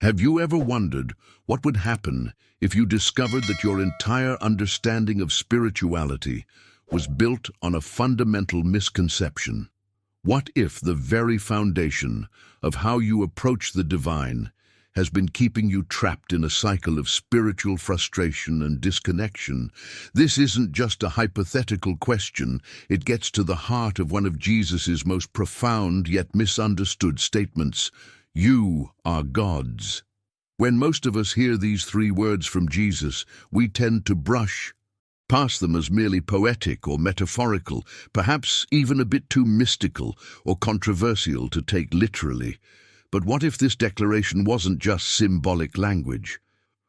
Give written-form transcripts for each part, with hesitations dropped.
Have you ever wondered what would happen if you discovered that your entire understanding of spirituality was built on a fundamental misconception? What if the very foundation of how you approach the divine has been keeping you trapped in a cycle of spiritual frustration and disconnection? This isn't just a hypothetical question. It gets to the heart of one of Jesus's most profound yet misunderstood statements: "You are gods." When most of us hear these three words from Jesus, we tend to brush past them as merely poetic or metaphorical, perhaps even a bit too mystical or controversial to take literally. But what if this declaration wasn't just symbolic language?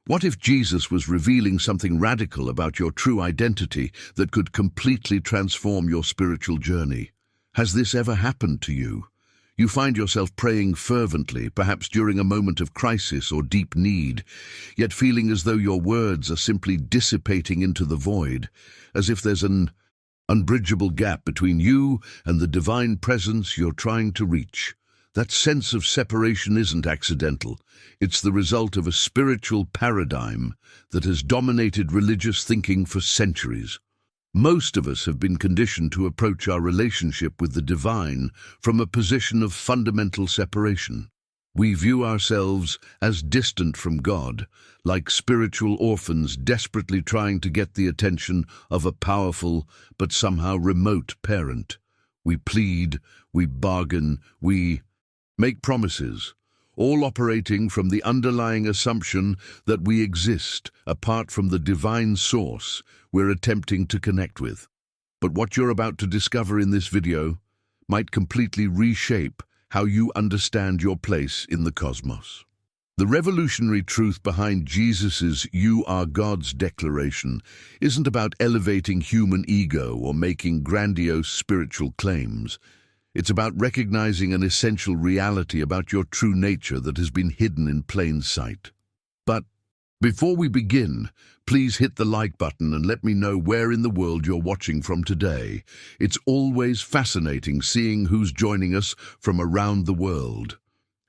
What if Jesus was revealing something radical about your true identity that could completely transform your spiritual journey? Has this ever happened to you? You find yourself praying fervently, perhaps during a moment of crisis or deep need, yet feeling as though your words are simply dissipating into the void, as if there's an unbridgeable gap between you and the divine presence you're trying to reach. That sense of separation isn't accidental. It's the result of a spiritual paradigm that has dominated religious thinking for centuries. Most of us have been conditioned to approach our relationship with the divine from a position of fundamental separation. We view ourselves as distant from God, like spiritual orphans desperately trying to get the attention of a powerful but somehow remote parent. We plead, we bargain, we make promises, all operating from the underlying assumption that we exist apart from the divine source we're attempting to connect with. But what you're about to discover in this video might completely reshape how you understand your place in the cosmos. The revolutionary truth behind Jesus's "You are God's" declaration isn't about elevating human ego or making grandiose spiritual claims. It's about recognizing an essential reality about your true nature that has been hidden in plain sight. But before we begin, please hit the like button and let me know where in the world you're watching from today. It's always fascinating seeing who's joining us from around the world.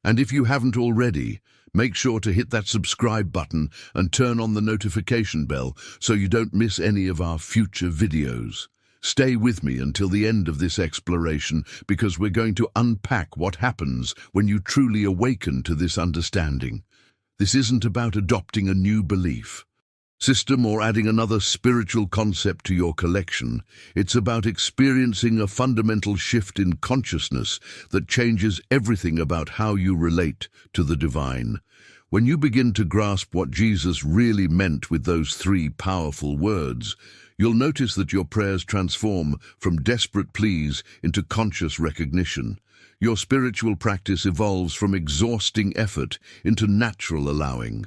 And if you haven't already, make sure to hit that subscribe button and turn on the notification bell so you don't miss any of our future videos. Stay with me until the end of this exploration, because we're going to unpack what happens when you truly awaken to this understanding. This isn't about adopting a new belief system or adding another spiritual concept to your collection. It's about experiencing a fundamental shift in consciousness that changes everything about how you relate to the divine. When you begin to grasp what Jesus really meant with those three powerful words, you'll notice that your prayers transform from desperate pleas into conscious recognition. Your spiritual practice evolves from exhausting effort into natural allowing.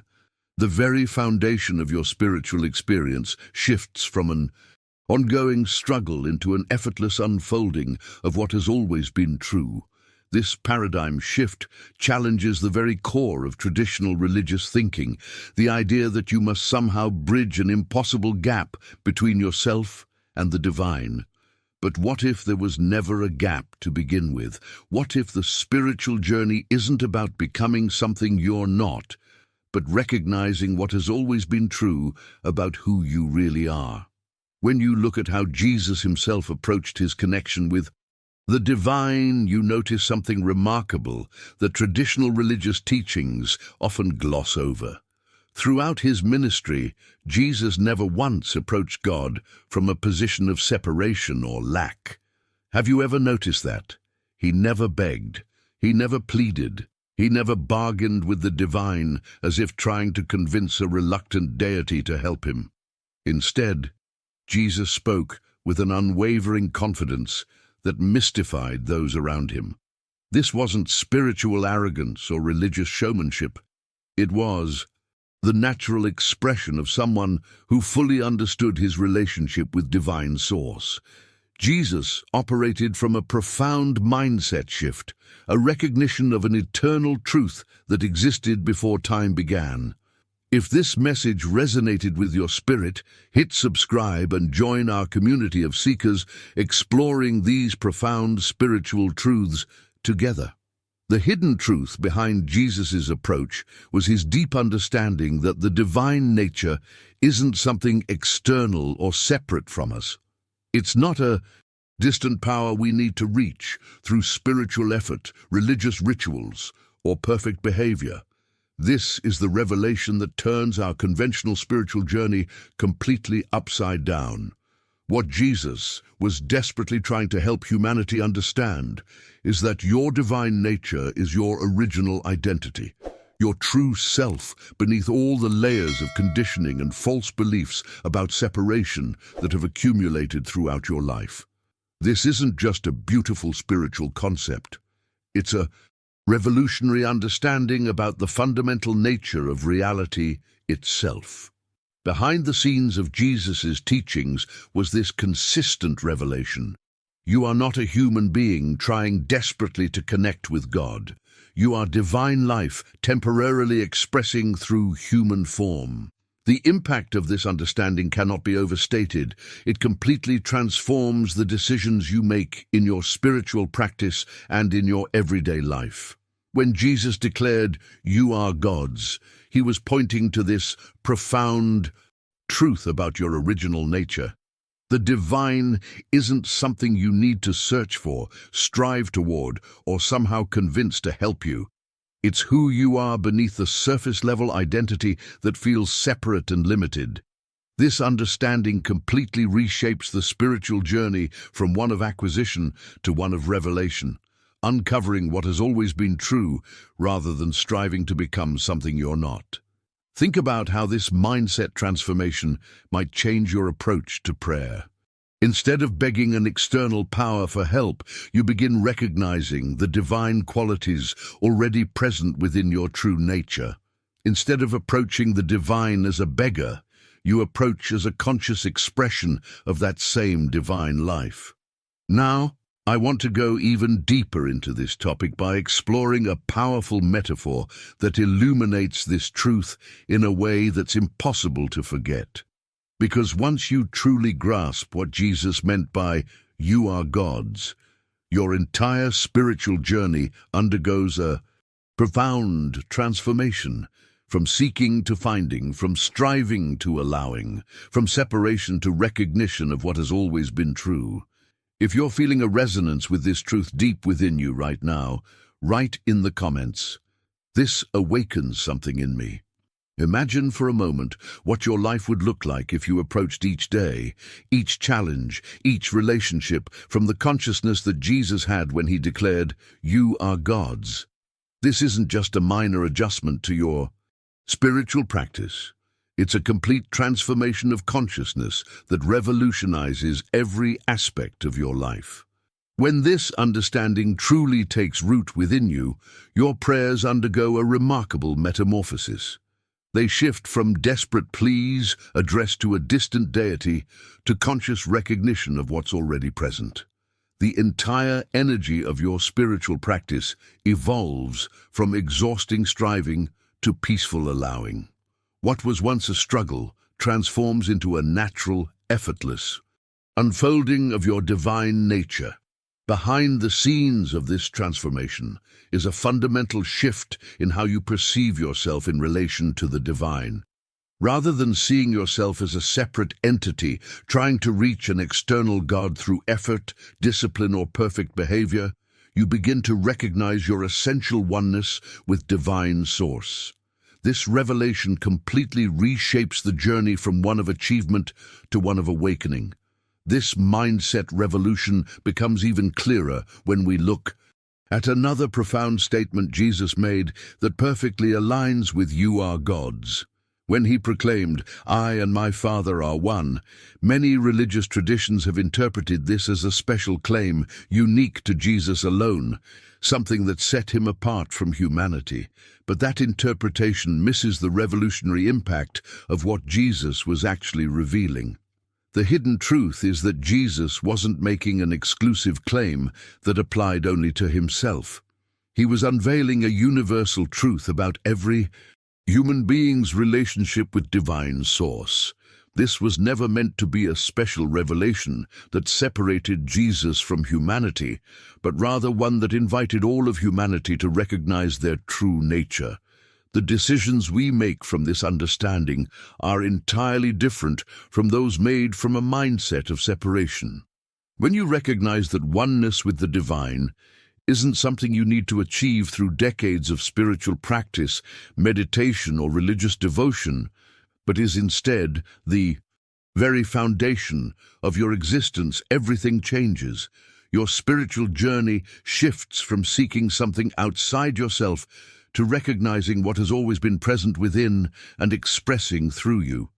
The very foundation of your spiritual experience shifts from an ongoing struggle into an effortless unfolding of what has always been true. This paradigm shift challenges the very core of traditional religious thinking, the idea that you must somehow bridge an impossible gap between yourself and the divine. But what if there was never a gap to begin with? What if the spiritual journey isn't about becoming something you're not, but recognizing what has always been true about who you really are? When you look at how Jesus himself approached his connection with the divine, you notice something remarkable that traditional religious teachings often gloss over. Throughout his ministry, Jesus never once approached God from a position of separation or lack. Have you ever noticed that? He never begged, he never pleaded, he never bargained with the divine as if trying to convince a reluctant deity to help him. Instead, Jesus spoke with an unwavering confidence that mystified those around him. This wasn't spiritual arrogance or religious showmanship. It was the natural expression of someone who fully understood his relationship with divine source. Jesus operated from a profound mindset shift, a recognition of an eternal truth that existed before time began. If this message resonated with your spirit, hit subscribe and join our community of seekers exploring these profound spiritual truths together. The hidden truth behind Jesus' approach was his deep understanding that the divine nature isn't something external or separate from us. It's not a distant power we need to reach through spiritual effort, religious rituals, or perfect behavior. This is the revelation that turns our conventional spiritual journey completely upside down. What Jesus was desperately trying to help humanity understand is that your divine nature is your original identity, your true self beneath all the layers of conditioning and false beliefs about separation that have accumulated throughout your life. This isn't just a beautiful spiritual concept. It's a revolutionary understanding about the fundamental nature of reality itself. Behind the scenes of Jesus' teachings was this consistent revelation. You are not a human being trying desperately to connect with God. You are divine life temporarily expressing through human form. The impact of this understanding cannot be overstated. It completely transforms the decisions you make in your spiritual practice and in your everyday life. When Jesus declared, "You are gods," he was pointing to this profound truth about your original nature. The divine isn't something you need to search for, strive toward, or somehow convince to help you. It's who you are beneath the surface-level identity that feels separate and limited. This understanding completely reshapes the spiritual journey from one of acquisition to one of revelation, uncovering what has always been true rather than striving to become something you're not. Think about how this mindset transformation might change your approach to prayer. Instead of begging an external power for help, you begin recognizing the divine qualities already present within your true nature. Instead of approaching the divine as a beggar, you approach as a conscious expression of that same divine life. Now, I want to go even deeper into this topic by exploring a powerful metaphor that illuminates this truth in a way that's impossible to forget. Because once you truly grasp what Jesus meant by "you are gods," your entire spiritual journey undergoes a profound transformation, from seeking to finding, from striving to allowing, from separation to recognition of what has always been true. If you're feeling a resonance with this truth deep within you right now, write in the comments, "This awakens something in me." Imagine for a moment what your life would look like if you approached each day, each challenge, each relationship from the consciousness that Jesus had when he declared, "You are gods." This isn't just a minor adjustment to your spiritual practice. It's a complete transformation of consciousness that revolutionizes every aspect of your life. When this understanding truly takes root within you, your prayers undergo a remarkable metamorphosis. They shift from desperate pleas addressed to a distant deity to conscious recognition of what's already present. The entire energy of your spiritual practice evolves from exhausting striving to peaceful allowing. What was once a struggle transforms into a natural, effortless unfolding of your divine nature. Behind the scenes of this transformation is a fundamental shift in how you perceive yourself in relation to the divine. Rather than seeing yourself as a separate entity trying to reach an external God through effort, discipline, or perfect behavior, you begin to recognize your essential oneness with divine source. This revelation completely reshapes the journey from one of achievement to one of awakening. This mindset revolution becomes even clearer when we look at another profound statement Jesus made that perfectly aligns with "you are gods." When he proclaimed, "I and my Father are one," many religious traditions have interpreted this as a special claim unique to Jesus alone, something that set him apart from humanity. But that interpretation misses the revolutionary impact of what Jesus was actually revealing. The hidden truth is that Jesus wasn't making an exclusive claim that applied only to himself. He was unveiling a universal truth about every human being's relationship with divine source. This was never meant to be a special revelation that separated Jesus from humanity, but rather one that invited all of humanity to recognize their true nature. The decisions we make from this understanding are entirely different from those made from a mindset of separation. When you recognize that oneness with the divine isn't something you need to achieve through decades of spiritual practice, meditation, or religious devotion, but is instead the very foundation of your existence, everything changes. Your spiritual journey shifts from seeking something outside yourself to recognizing what has always been present within and expressing through you.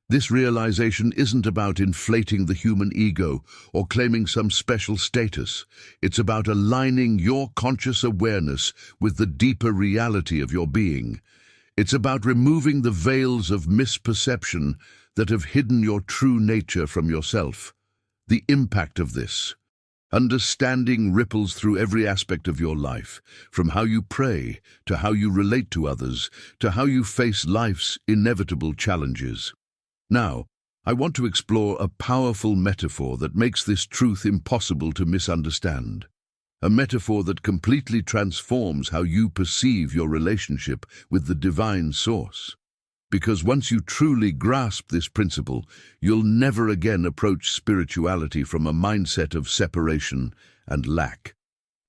This realization isn't about inflating the human ego or claiming some special status. It's about aligning your conscious awareness with the deeper reality of your being. It's about removing the veils of misperception that have hidden your true nature from yourself. The impact of this understanding ripples through every aspect of your life, from how you pray, to how you relate to others, to how you face life's inevitable challenges. Now, I want to explore a powerful metaphor that makes this truth impossible to misunderstand. A metaphor that completely transforms how you perceive your relationship with the divine source. Because once you truly grasp this principle, you'll never again approach spirituality from a mindset of separation and lack.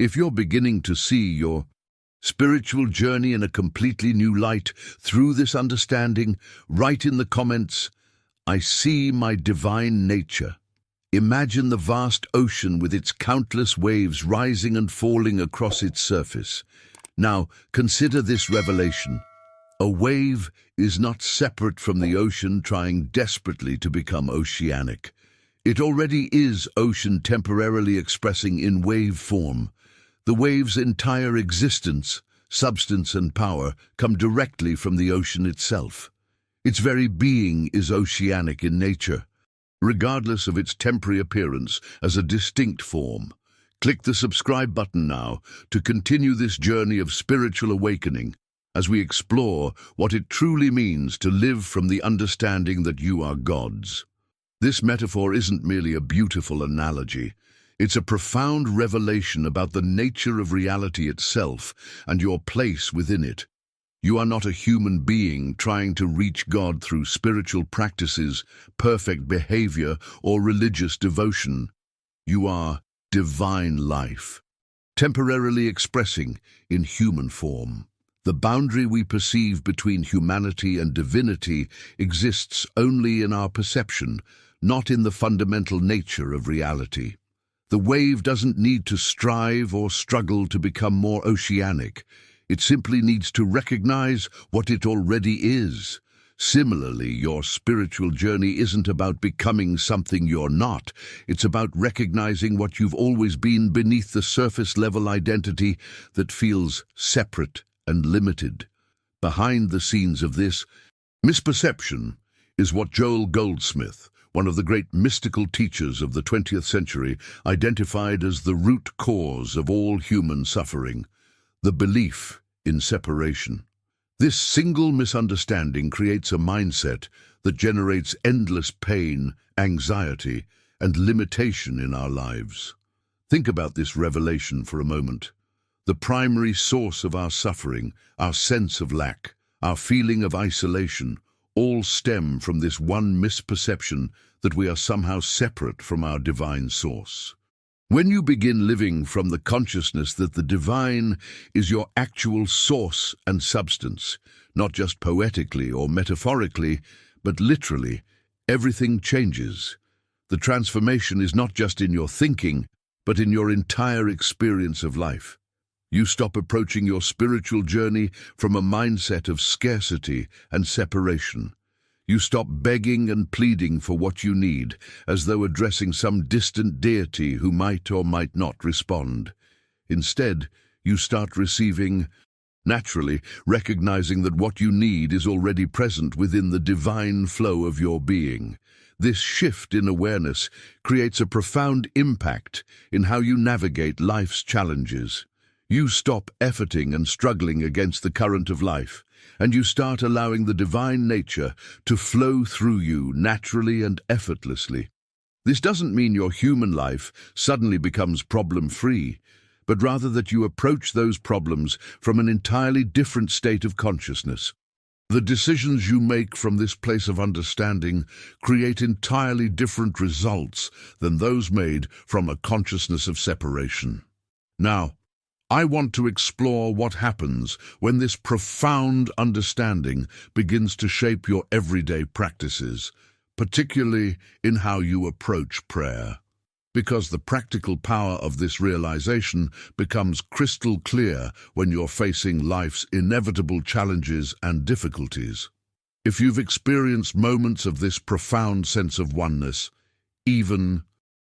If you're beginning to see your spiritual journey in a completely new light through this understanding, write in the comments, "I see my divine nature." Imagine the vast ocean with its countless waves rising and falling across its surface. Now, consider this revelation. A wave is not separate from the ocean trying desperately to become oceanic. It already is ocean temporarily expressing in wave form. The wave's entire existence, substance and power come directly from the ocean itself. Its very being is oceanic in nature, regardless of its temporary appearance as a distinct form. Click the subscribe button now to continue this journey of spiritual awakening as we explore what it truly means to live from the understanding that you are God's. This metaphor isn't merely a beautiful analogy. It's a profound revelation about the nature of reality itself and your place within it. You are not a human being trying to reach God through spiritual practices, perfect behavior, or religious devotion. You are divine life, temporarily expressing in human form. The boundary we perceive between humanity and divinity exists only in our perception, not in the fundamental nature of reality. The wave doesn't need to strive or struggle to become more oceanic. It simply needs to recognize what it already is. Similarly, your spiritual journey isn't about becoming something you're not. It's about recognizing what you've always been beneath the surface-level identity that feels separate and limited. Behind the scenes of this misperception is what Joel Goldsmith, one of the great mystical teachers of the 20th century, identified as the root cause of all human suffering: the belief in separation. This single misunderstanding creates a mindset that generates endless pain, anxiety, and limitation in our lives. Think about this revelation for a moment. The primary source of our suffering, our sense of lack, our feeling of isolation, all stem from this one misperception that we are somehow separate from our divine source. When you begin living from the consciousness that the divine is your actual source and substance, not just poetically or metaphorically, but literally, everything changes. The transformation is not just in your thinking, but in your entire experience of life. You stop approaching your spiritual journey from a mindset of scarcity and separation. You stop begging and pleading for what you need, as though addressing some distant deity who might or might not respond. Instead, you start receiving, naturally recognizing that what you need is already present within the divine flow of your being. This shift in awareness creates a profound impact in how you navigate life's challenges. You stop efforting and struggling against the current of life, and you start allowing the divine nature to flow through you naturally and effortlessly. This doesn't mean your human life suddenly becomes problem-free, but rather that you approach those problems from an entirely different state of consciousness. The decisions you make from this place of understanding create entirely different results than those made from a consciousness of separation. Now, I want to explore what happens when this profound understanding begins to shape your everyday practices, particularly in how you approach prayer. Because the practical power of this realization becomes crystal clear when you're facing life's inevitable challenges and difficulties. If you've experienced moments of this profound sense of oneness, even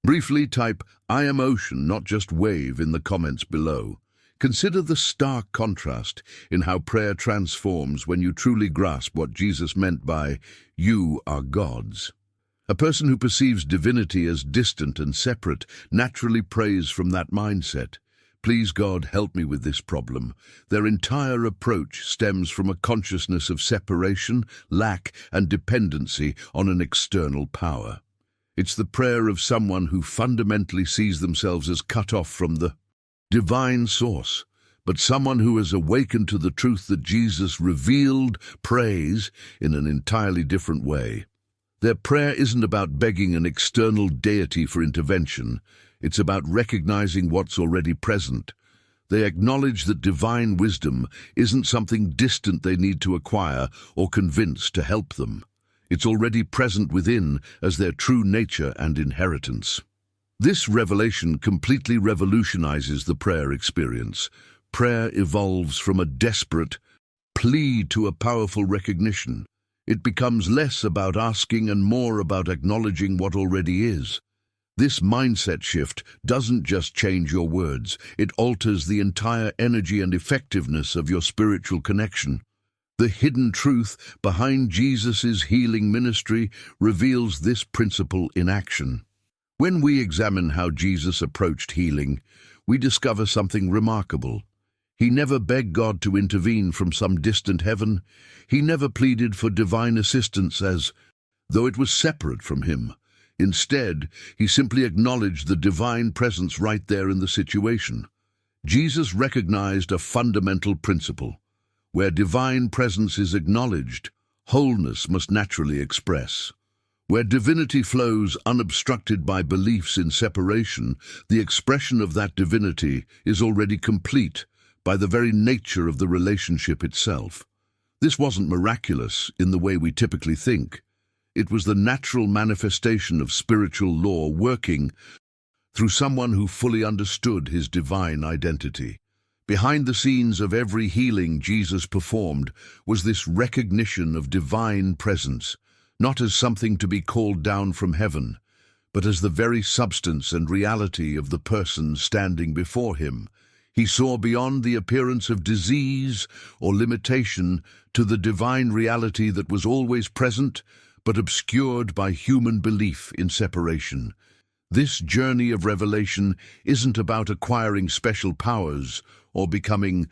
briefly type "I am ocean, not just wave" in the comments below. Consider the stark contrast in how prayer transforms when you truly grasp what Jesus meant by "you are God's." A person who perceives divinity as distant and separate naturally prays from that mindset. "Please God, help me with this problem." Their entire approach stems from a consciousness of separation, lack, and dependency on an external power. It's the prayer of someone who fundamentally sees themselves as cut off from the divine source, but someone who has awakened to the truth that Jesus revealed prays in an entirely different way. Their prayer isn't about begging an external deity for intervention. It's about recognizing what's already present. They acknowledge that divine wisdom isn't something distant they need to acquire or convince to help them. It's already present within as their true nature and inheritance. This revelation completely revolutionizes the prayer experience. Prayer evolves from a desperate plea to a powerful recognition. It becomes less about asking and more about acknowledging what already is. This mindset shift doesn't just change your words, it alters the entire energy and effectiveness of your spiritual connection. The hidden truth behind Jesus' healing ministry reveals this principle in action. When we examine how Jesus approached healing, we discover something remarkable. He never begged God to intervene from some distant heaven. He never pleaded for divine assistance as though it was separate from him. Instead, he simply acknowledged the divine presence right there in the situation. Jesus recognized a fundamental principle. Where divine presence is acknowledged, wholeness must naturally express. Where divinity flows unobstructed by beliefs in separation, the expression of that divinity is already complete by the very nature of the relationship itself. This wasn't miraculous in the way we typically think. It was the natural manifestation of spiritual law working through someone who fully understood his divine identity. Behind the scenes of every healing Jesus performed was this recognition of divine presence, not as something to be called down from heaven, but as the very substance and reality of the person standing before him. He saw beyond the appearance of disease or limitation to the divine reality that was always present, but obscured by human belief in separation. This journey of revelation isn't about acquiring special powers or becoming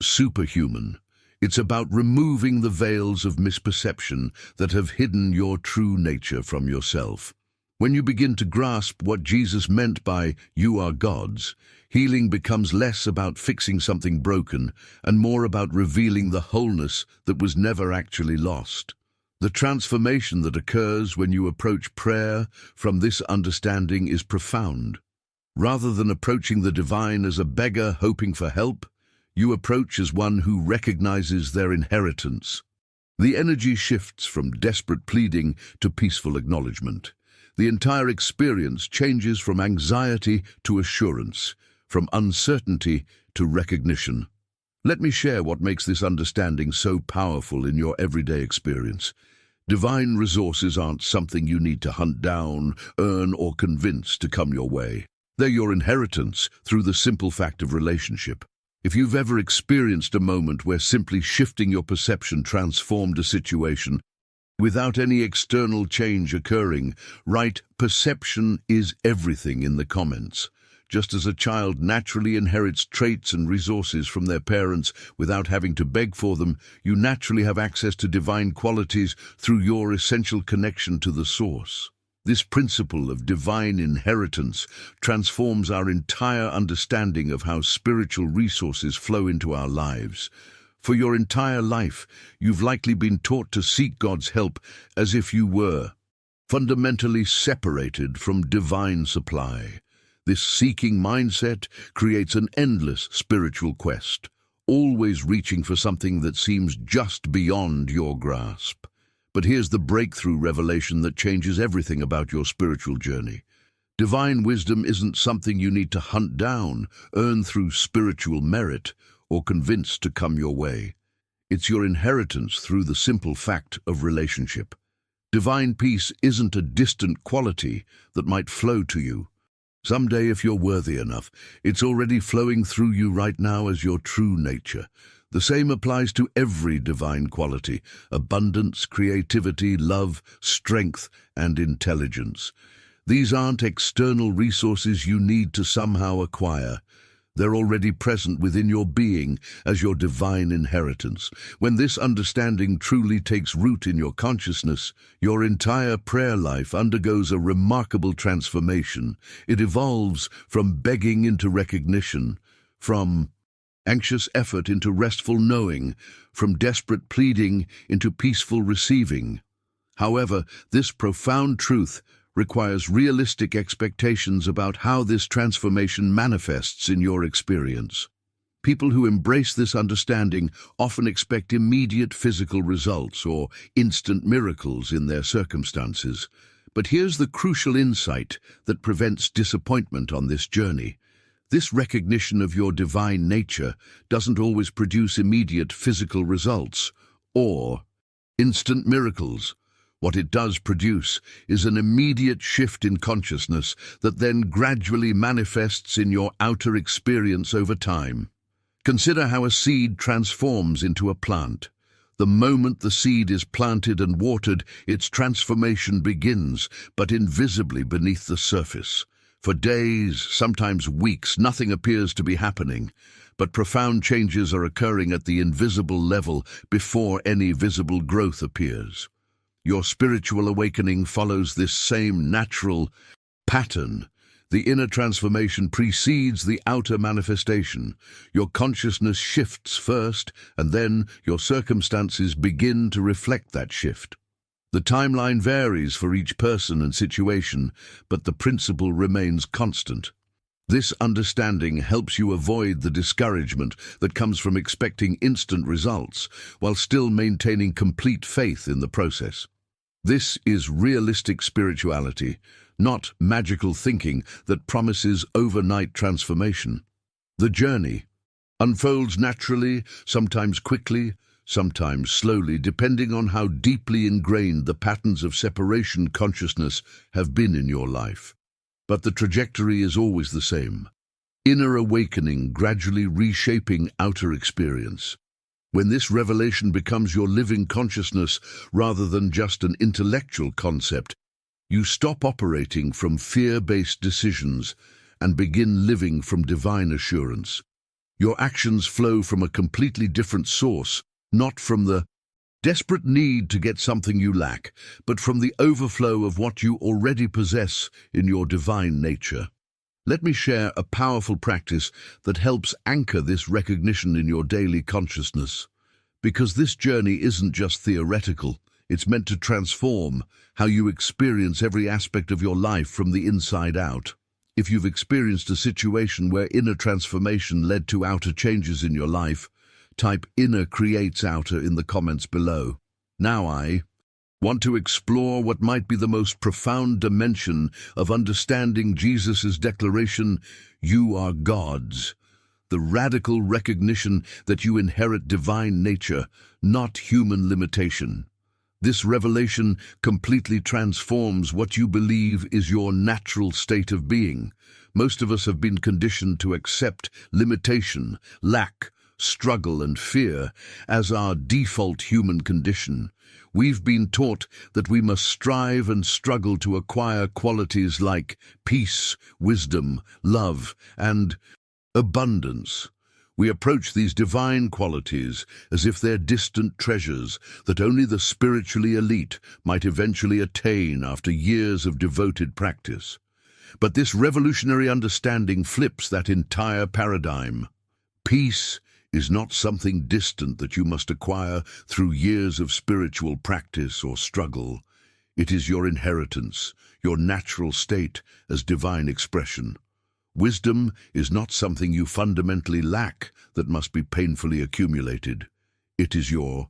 superhuman. It's about removing the veils of misperception that have hidden your true nature from yourself. When you begin to grasp what Jesus meant by "you are God's," healing becomes less about fixing something broken and more about revealing the wholeness that was never actually lost. The transformation that occurs when you approach prayer from this understanding is profound. Rather than approaching the divine as a beggar hoping for help, you approach as one who recognizes their inheritance. The energy shifts from desperate pleading to peaceful acknowledgement. The entire experience changes from anxiety to assurance, from uncertainty to recognition. Let me share what makes this understanding so powerful in your everyday experience. Divine resources aren't something you need to hunt down, earn, or convince to come your way. They're your inheritance through the simple fact of relationship. If you've ever experienced a moment where simply shifting your perception transformed a situation without any external change occurring, write "perception is everything" in the comments. Just as a child naturally inherits traits and resources from their parents without having to beg for them, you naturally have access to divine qualities through your essential connection to the source. This principle of divine inheritance transforms our entire understanding of how spiritual resources flow into our lives. For your entire life, you've likely been taught to seek God's help as if you were fundamentally separated from divine supply. This seeking mindset creates an endless spiritual quest, always reaching for something that seems just beyond your grasp. But here's the breakthrough revelation that changes everything about your spiritual journey. Divine wisdom isn't something you need to hunt down, earn through spiritual merit, or convince to come your way. It's your inheritance through the simple fact of relationship. Divine peace isn't a distant quality that might flow to you. Someday, if you're worthy enough, it's already flowing through you right now as your true nature. The same applies to every divine quality: abundance, creativity, love, strength, and intelligence. These aren't external resources you need to somehow acquire. They're already present within your being as your divine inheritance. When this understanding truly takes root in your consciousness, your entire prayer life undergoes a remarkable transformation. It evolves from begging into recognition, from anxious effort into restful knowing, from desperate pleading into peaceful receiving. However, this profound truth requires realistic expectations about how this transformation manifests in your experience. People who embrace this understanding often expect immediate physical results or instant miracles in their circumstances. But here's the crucial insight that prevents disappointment on this journey. This recognition of your divine nature doesn't always produce immediate physical results or instant miracles. What it does produce is an immediate shift in consciousness that then gradually manifests in your outer experience over time. Consider how a seed transforms into a plant. The moment the seed is planted and watered, its transformation begins, but invisibly beneath the surface. For days, sometimes weeks, nothing appears to be happening, but profound changes are occurring at the invisible level before any visible growth appears. Your spiritual awakening follows this same natural pattern. The inner transformation precedes the outer manifestation. Your consciousness shifts first, and then your circumstances begin to reflect that shift. The timeline varies for each person and situation, but the principle remains constant. This understanding helps you avoid the discouragement that comes from expecting instant results, while still maintaining complete faith in the process. This is realistic spirituality, not magical thinking that promises overnight transformation. The journey unfolds naturally, sometimes quickly, sometimes slowly, depending on how deeply ingrained the patterns of separation consciousness have been in your life. But the trajectory is always the same: inner awakening gradually reshaping outer experience. When this revelation becomes your living consciousness rather than just an intellectual concept, you stop operating from fear-based decisions and begin living from divine assurance. Your actions flow from a completely different source, not from the desperate need to get something you lack, but from the overflow of what you already possess in your divine nature. Let me share a powerful practice that helps anchor this recognition in your daily consciousness. Because this journey isn't just theoretical, it's meant to transform how you experience every aspect of your life from the inside out. If you've experienced a situation where inner transformation led to outer changes in your life, type "inner creates outer" in the comments below. Now I want to explore what might be the most profound dimension of understanding Jesus' declaration, "You are God's." The radical recognition that you inherit divine nature, not human limitation. This revelation completely transforms what you believe is your natural state of being. Most of us have been conditioned to accept limitation, lack, struggle, and fear as our default human condition. We've been taught that we must strive and struggle to acquire qualities like peace, wisdom, love, and abundance. We approach these divine qualities as if they're distant treasures that only the spiritually elite might eventually attain after years of devoted practice. But this revolutionary understanding flips that entire paradigm. Peace is not something distant that you must acquire through years of spiritual practice or struggle. It is your inheritance, your natural state as divine expression. Wisdom is not something you fundamentally lack that must be painfully accumulated. It is your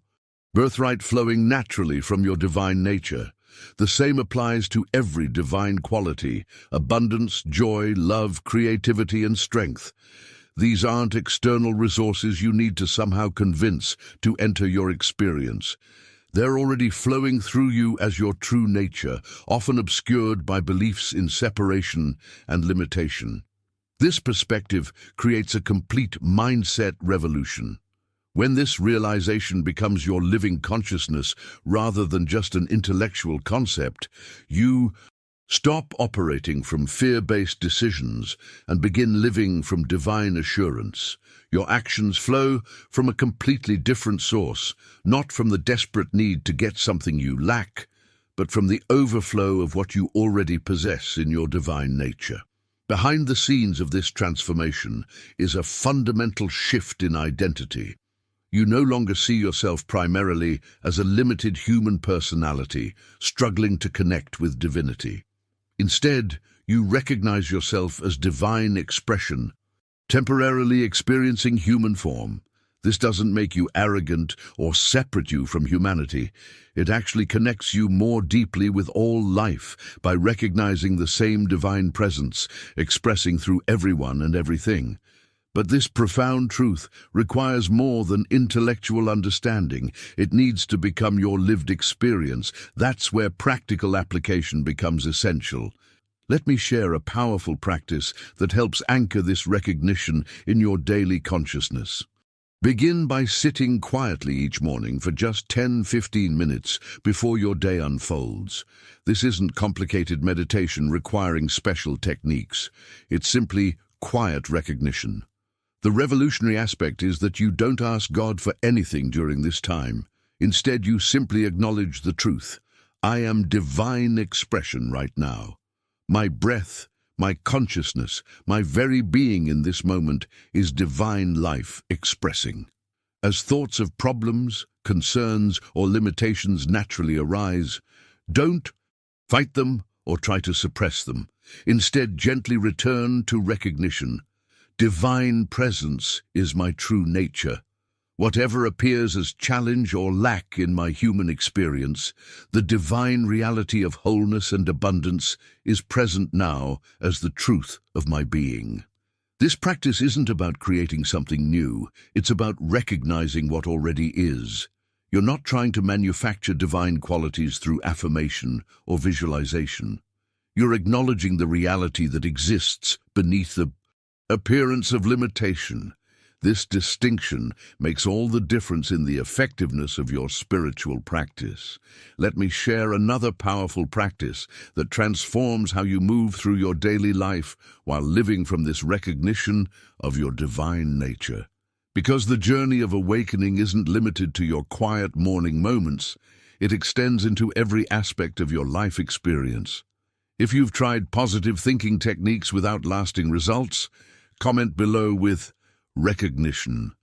birthright flowing naturally from your divine nature. The same applies to every divine quality: abundance, joy, love, creativity, and strength. These aren't external resources you need to somehow convince to enter your experience. They're already flowing through you as your true nature, often obscured by beliefs in separation and limitation. This perspective creates a complete mindset revolution. When this realization becomes your living consciousness rather than just an intellectual concept, you stop operating from fear-based decisions and begin living from divine assurance. Your actions flow from a completely different source, not from the desperate need to get something you lack, but from the overflow of what you already possess in your divine nature. Behind the scenes of this transformation is a fundamental shift in identity. You no longer see yourself primarily as a limited human personality struggling to connect with divinity. Instead, you recognize yourself as divine expression, temporarily experiencing human form. This doesn't make you arrogant or separate you from humanity. It actually connects you more deeply with all life by recognizing the same divine presence expressing through everyone and everything. But this profound truth requires more than intellectual understanding. It needs to become your lived experience. That's where practical application becomes essential. Let me share a powerful practice that helps anchor this recognition in your daily consciousness. Begin by sitting quietly each morning for just 10-15 minutes before your day unfolds. This isn't complicated meditation requiring special techniques. It's simply quiet recognition. The revolutionary aspect is that you don't ask God for anything during this time. Instead, you simply acknowledge the truth. I am divine expression right now. My breath, my consciousness, my very being in this moment is divine life expressing. As thoughts of problems, concerns, or limitations naturally arise, don't fight them or try to suppress them. Instead, gently return to recognition. Divine presence is my true nature. Whatever appears as challenge or lack in my human experience, the divine reality of wholeness and abundance is present now as the truth of my being. This practice isn't about creating something new. It's about recognizing what already is. You're not trying to manufacture divine qualities through affirmation or visualization. You're acknowledging the reality that exists beneath the appearance of limitation. This distinction makes all the difference in the effectiveness of your spiritual practice. Let me share another powerful practice that transforms how you move through your daily life while living from this recognition of your divine nature. Because the journey of awakening isn't limited to your quiet morning moments, it extends into every aspect of your life experience. If you've tried positive thinking techniques without lasting results, comment below with recognition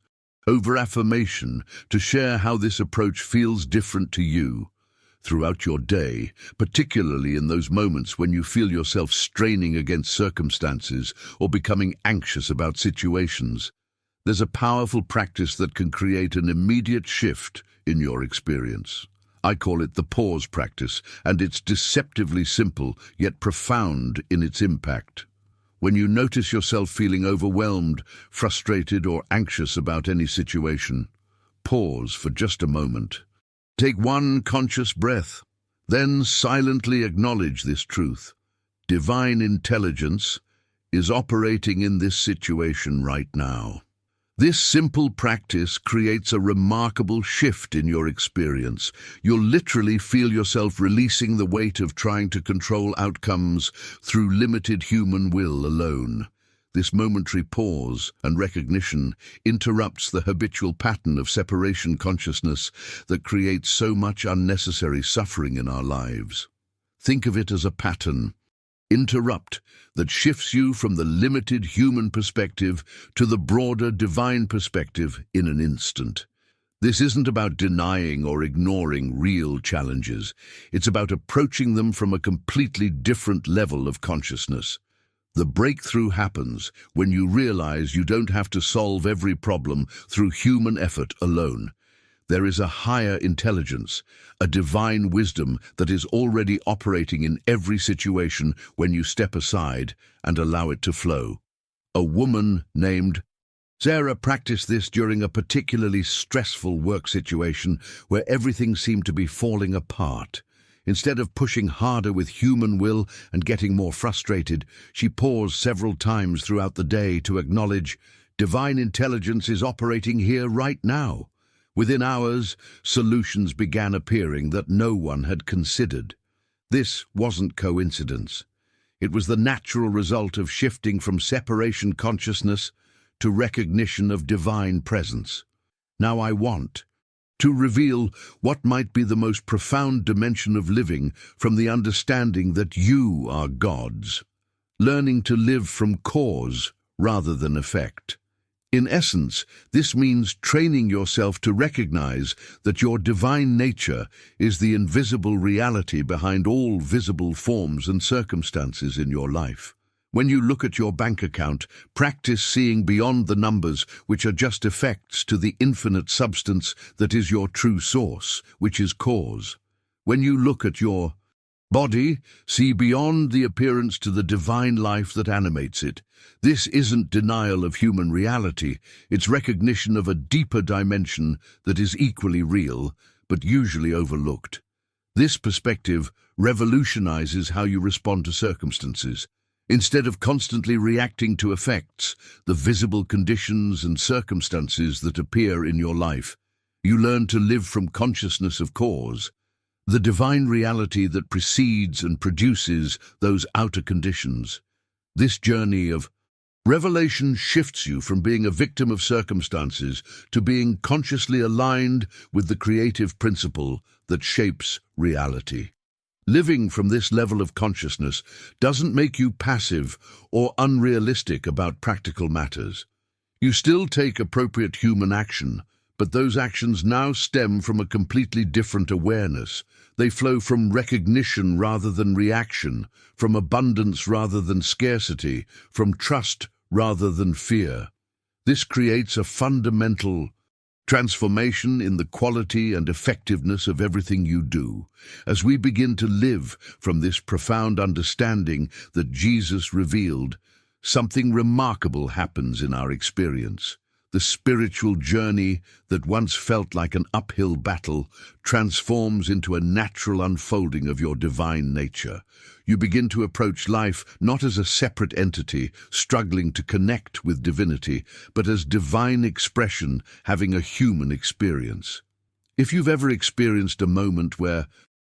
over affirmation to share how this approach feels different to you throughout your day, particularly in those moments when you feel yourself straining against circumstances or becoming anxious about situations. There's a powerful practice that can create an immediate shift in your experience. I call it the pause practice, and it's deceptively simple yet profound in its impact. When you notice yourself feeling overwhelmed, frustrated, or anxious about any situation, pause for just a moment. Take one conscious breath, then silently acknowledge this truth. Divine intelligence is operating in this situation right now. This simple practice creates a remarkable shift in your experience. You'll literally feel yourself releasing the weight of trying to control outcomes through limited human will alone. This momentary pause and recognition interrupts the habitual pattern of separation consciousness that creates so much unnecessary suffering in our lives. Think of it as a pattern. Interrupt that shifts you from the limited human perspective to the broader divine perspective in an instant. This isn't about denying or ignoring real challenges. It's about approaching them from a completely different level of consciousness. The breakthrough happens when you realize you don't have to solve every problem through human effort alone. There is a higher intelligence, a divine wisdom that is already operating in every situation when you step aside and allow it to flow. A woman named Sarah practiced this during a particularly stressful work situation where everything seemed to be falling apart. Instead of pushing harder with human will and getting more frustrated, she paused several times throughout the day to acknowledge, divine intelligence is operating here right now. Within hours, solutions began appearing that no one had considered. This wasn't coincidence. It was the natural result of shifting from separation consciousness to recognition of divine presence. Now I want to reveal what might be the most profound dimension of living from the understanding that you are God's, learning to live from cause rather than effect. In essence, this means training yourself to recognize that your divine nature is the invisible reality behind all visible forms and circumstances in your life. When you look at your bank account, practice seeing beyond the numbers, which are just effects, to the infinite substance that is your true source, which is cause. When you look at your body, see beyond the appearance to the divine life that animates it. This isn't denial of human reality, it's recognition of a deeper dimension that is equally real, but usually overlooked. This perspective revolutionizes how you respond to circumstances. Instead of constantly reacting to effects, the visible conditions and circumstances that appear in your life, you learn to live from consciousness of cause, the divine reality that precedes and produces those outer conditions. This journey of revelation shifts you from being a victim of circumstances to being consciously aligned with the creative principle that shapes reality. Living from this level of consciousness doesn't make you passive or unrealistic about practical matters. You still take appropriate human action, but those actions now stem from a completely different awareness. They flow from recognition rather than reaction, from abundance rather than scarcity, from trust rather than fear. This creates a fundamental transformation in the quality and effectiveness of everything you do. As we begin to live from this profound understanding that Jesus revealed, something remarkable happens in our experience. The spiritual journey that once felt like an uphill battle transforms into a natural unfolding of your divine nature. You begin to approach life not as a separate entity struggling to connect with divinity, but as divine expression having a human experience. If you've ever experienced a moment where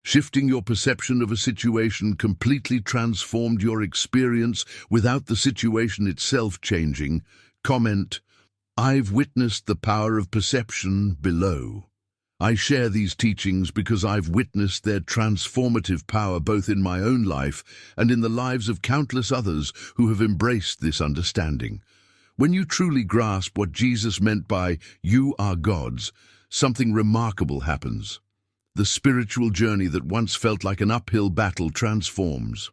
shifting your perception of a situation completely transformed your experience without the situation itself changing, comment, "I've witnessed the power of perception" below. I share these teachings because I've witnessed their transformative power both in my own life and in the lives of countless others who have embraced this understanding. When you truly grasp what Jesus meant by "you are God's," something remarkable happens. The spiritual journey that once felt like an uphill battle transforms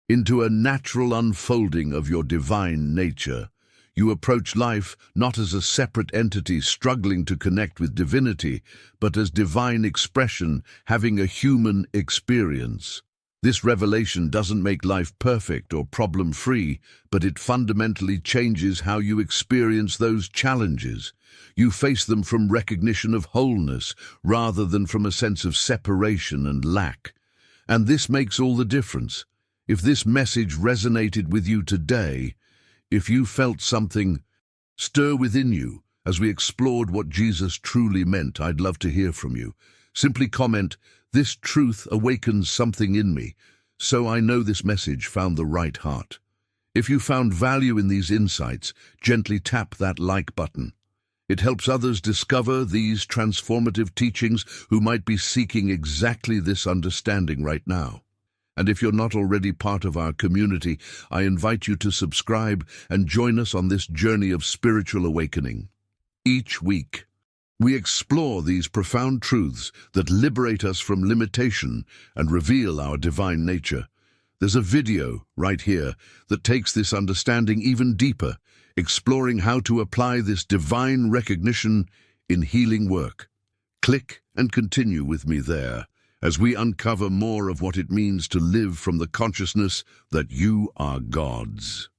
into a natural unfolding of your divine nature. You approach life not as a separate entity struggling to connect with divinity, but as divine expression having a human experience. This revelation doesn't make life perfect or problem-free, but it fundamentally changes how you experience those challenges. You face them from recognition of wholeness rather than from a sense of separation and lack. And this makes all the difference. If this message resonated with you today, if you felt something stir within you, As we explored what Jesus truly meant, I'd love to hear from you. Simply comment, "This truth awakens something in me," so I know this message found the right heart. If you found value in these insights, gently tap that like button. It helps others discover these transformative teachings who might be seeking exactly this understanding right now. And if you're not already part of our community, I invite you to subscribe and join us on this journey of spiritual awakening. Each week, we explore these profound truths that liberate us from limitation and reveal our divine nature. There's a video right here that takes this understanding even deeper, exploring how to apply this divine recognition in healing work. Click and continue with me there as we uncover more of what it means to live from the consciousness that you are God's.